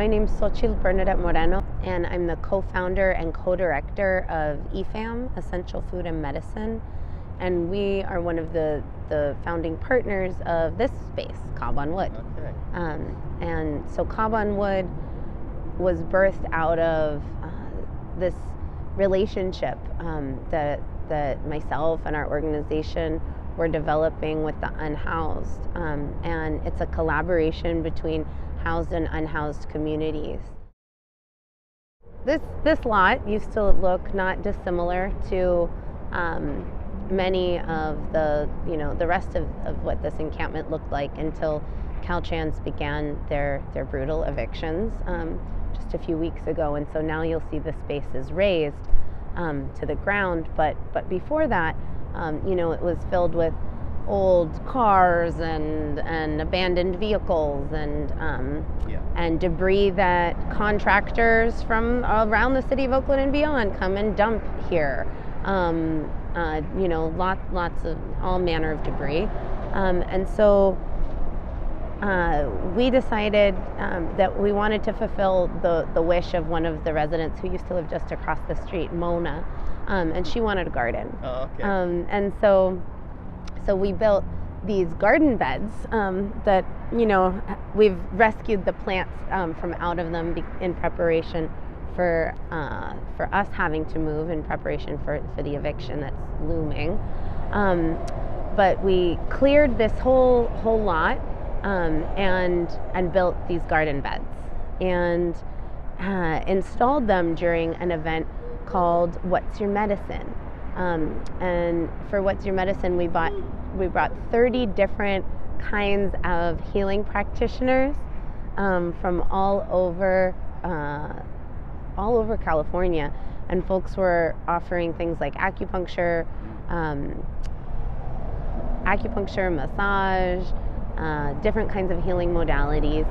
My name's Xochitl Moreno, and I'm the co-founder and co-director of EFAM, Essential Food and Medicine, and we are one of the founding partners of this space, Cob on Wood. Okay. And so Cob on Wood was birthed out of this relationship that myself and our organization were developing with the unhoused, and it's a collaboration between housed and unhoused communities. This lot used to look not dissimilar to many of the rest of what this encampment looked like until Caltrans began their brutal evictions just a few weeks ago, and so now you'll see the space is raised to the ground. But before that, it was filled with old cars and abandoned vehicles and debris that contractors from around the City of Oakland and beyond come and dump here. Lots of all manner of debris. And so we decided that we wanted to fulfill the wish of one of the residents who used to live just across the street, Mona, and she wanted a garden. Oh, okay. And so we built these garden beds that, we've rescued the plants from out of them in preparation for us having to move, in preparation for the eviction that's looming. But we cleared this whole lot and built these garden beds and installed them during an event called What's Your Medicine? And for What's Your Medicine, we brought 30 different kinds of healing practitioners from all over California, and folks were offering things like acupuncture, massage, different kinds of healing modalities,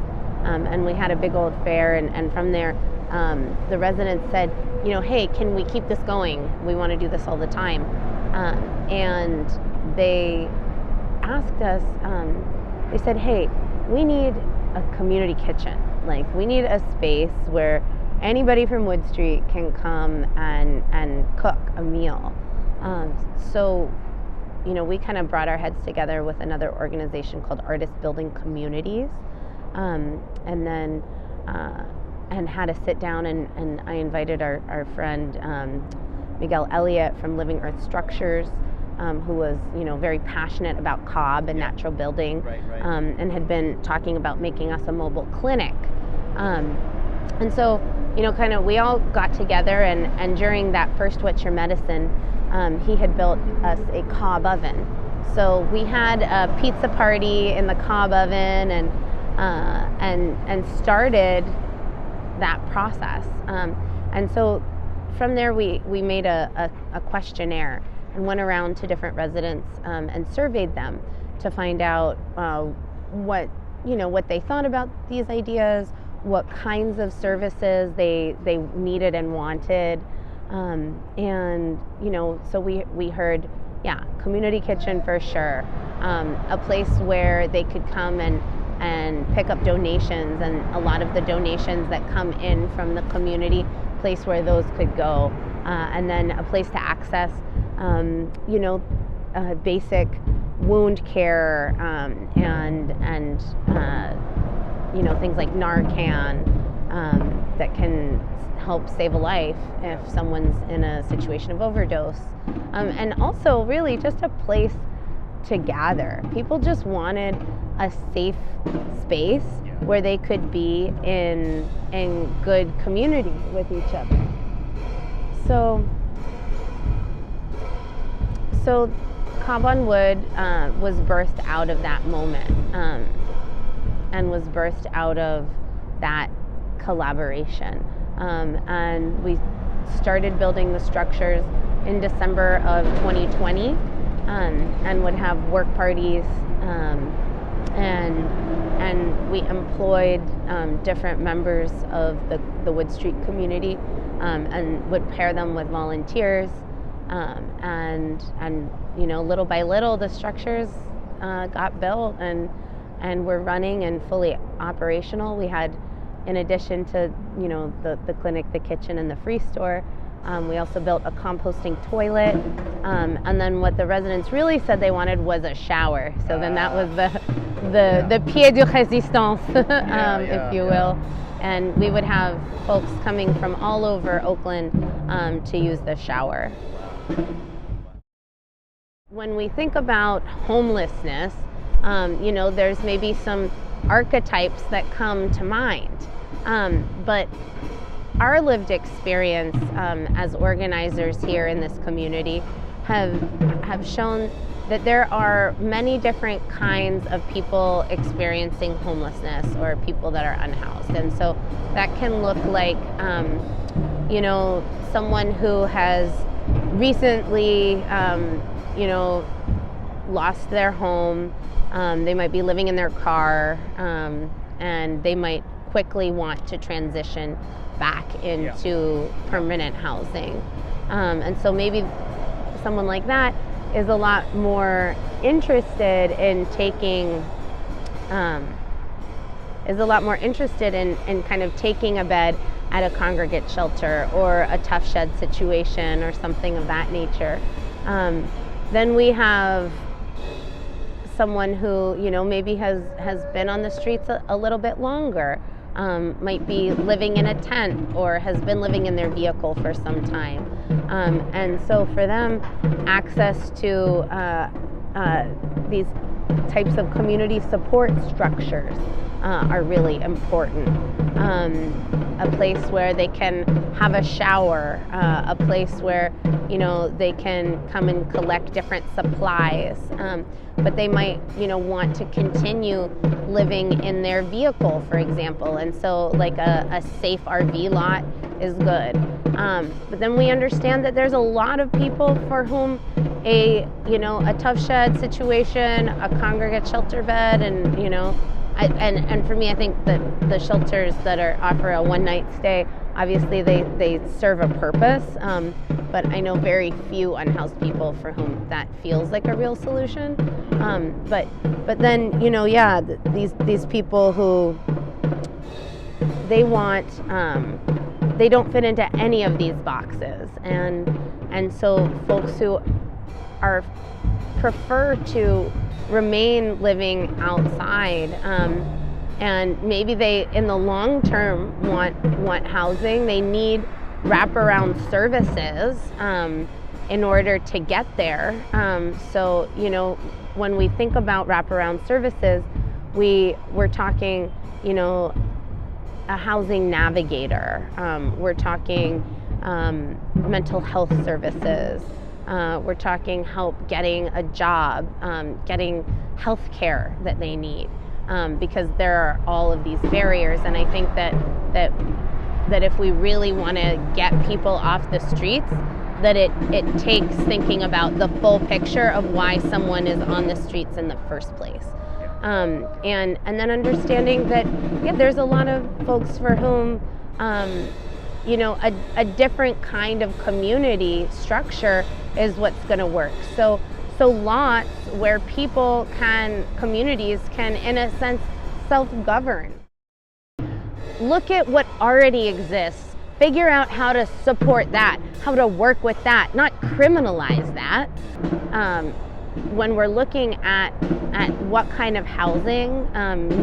and we had a big old fair, and from there the residents said, hey, can we keep this going? We want to do this all the time. And they asked us, they said, hey, we need a community kitchen. Like, we need a space where anybody from Wood Street can come and cook a meal. So we kind of brought our heads together with another organization called Artist Building Communities, and then and had a sit down, and I invited our friend Miguel Elliott from Living Earth Structures, who was very passionate about Cob and natural building, Right. and had been talking about making us a mobile clinic. And so kind of we all got together, and during that first What's Your Medicine, he had built us a Cob oven. So we had a pizza party in the Cob oven, and started that process. And so from there we made a questionnaire and went around to different residents and surveyed them to find out what they thought about these ideas, what kinds of services they needed and wanted. So we heard, community kitchen for sure, a place where they could come and pick up donations, and a lot of the donations that come in from the community, place where those could go, and then a place to access basic wound care, and things like Narcan that can help save a life if someone's in a situation of overdose, and also really just a place to gather. People just wanted a safe space where they could be in good community with each other. So Cob on Wood was birthed out of that moment, and was birthed out of that collaboration. And we started building the structures in December of 2020, and would have work parties, and we employed different members of the Wood Street community, and would pair them with volunteers, and little by little the structures got built and were running and fully operational. We had in addition to, the clinic, the kitchen, and the free store, we also built a composting toilet. And then what the residents really said they wanted was a shower. So then that was the pied de résistance, if you will. And we would have folks coming from all over Oakland to use the shower. When we think about homelessness, there's maybe some archetypes that come to mind. But our lived experience as organizers here in this community have shown that there are many different kinds of people experiencing homelessness or people that are unhoused. And so that can look like, someone who has recently, lost their home. They might be living in their car, and they might quickly want to transition back into permanent housing. And so maybe someone like that is a lot more interested in taking kind of taking a bed at a congregate shelter or a tough shed situation or something of that nature. Then we have someone who, maybe has been on the streets a little bit longer, might be living in a tent or has been living in their vehicle for some time. And so for them, access to these types of community support structures are really important. A place where they can have a shower, a place where, they can come and collect different supplies. But they might, want to continue living in their vehicle, for example. And so like a safe RV lot is good. But then we understand that there's a lot of people for whom a tough shed situation, a congregate shelter bed, and, and for me, I think that the shelters that offer a one-night stay, obviously they serve a purpose, but I know very few unhoused people for whom that feels like a real solution. But then, these people who they want, they don't fit into any of these boxes, and so folks who prefer to remain living outside, and maybe they in the long term want housing. They need wraparound services in order to get there. So when we think about wraparound services, we're talking a housing navigator, we're talking mental health services, we're talking help getting a job, getting health care that they need, because there are all of these barriers. And I think that if we really want to get people off the streets, that it takes thinking about the full picture of why someone is on the streets in the first place. And then understanding that, there's a lot of folks for whom, a different kind of community structure is what's going to work. So lots where communities can, in a sense, self-govern. Look at what already exists. Figure out how to support that, how to work with that, not criminalize that. When we're looking at what kind of housing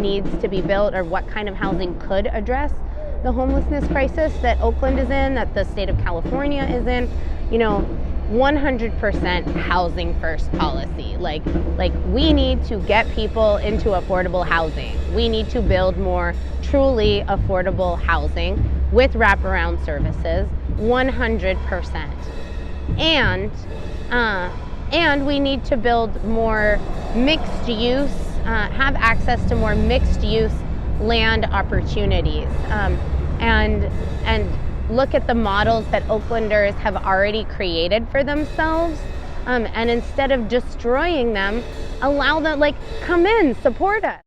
needs to be built, or what kind of housing could address the homelessness crisis that Oakland is in, that the state of California is in, 100% housing first policy. Like we need to get people into affordable housing. We need to build more truly affordable housing with wraparound services, 100%. And we need to build more mixed use, have access to more mixed use land opportunities, and look at the models that Oaklanders have already created for themselves, and instead of destroying them, allow them, come in, support us.